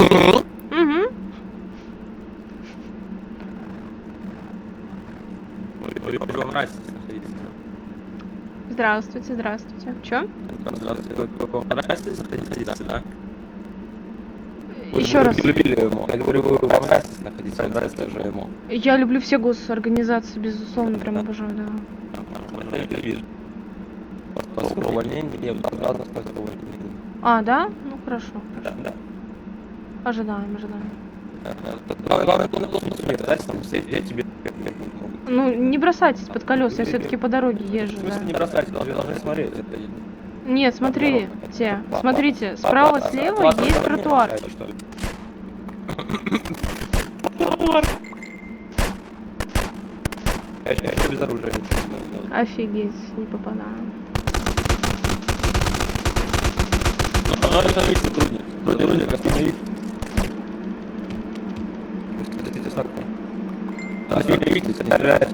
Угу. Вам нравится находиться? Здравствуйте, здравствуйте. Чё? Здравствуйте. Вам нравится находиться, да? Еще раз. Вы любили ему. Я говорю, вам нравится находиться, вам нравится же ему. Я люблю все госорганизации, безусловно, прям обожаю, да. Я это вижу. По увольнению, я обратно по увольнению. А, да? Ну хорошо, Да, хорошо. да. Ожидаем, ожидаем. Главное, кто на том смотрит, да, там, я тебе... Ну, не бросайтесь под колеса, я все-таки по дороге езжу, В смысле не да. бросайте, должны смотреть. Это... Нет, смотрите, смотрите, справа, слева есть тротуар. Я без оружия ничего не могу делать. Офигеть, не попадаю. Остановить сотрудник. Сотрудник остановить. Подождите, ставку. Остановитесь, не стреляйте.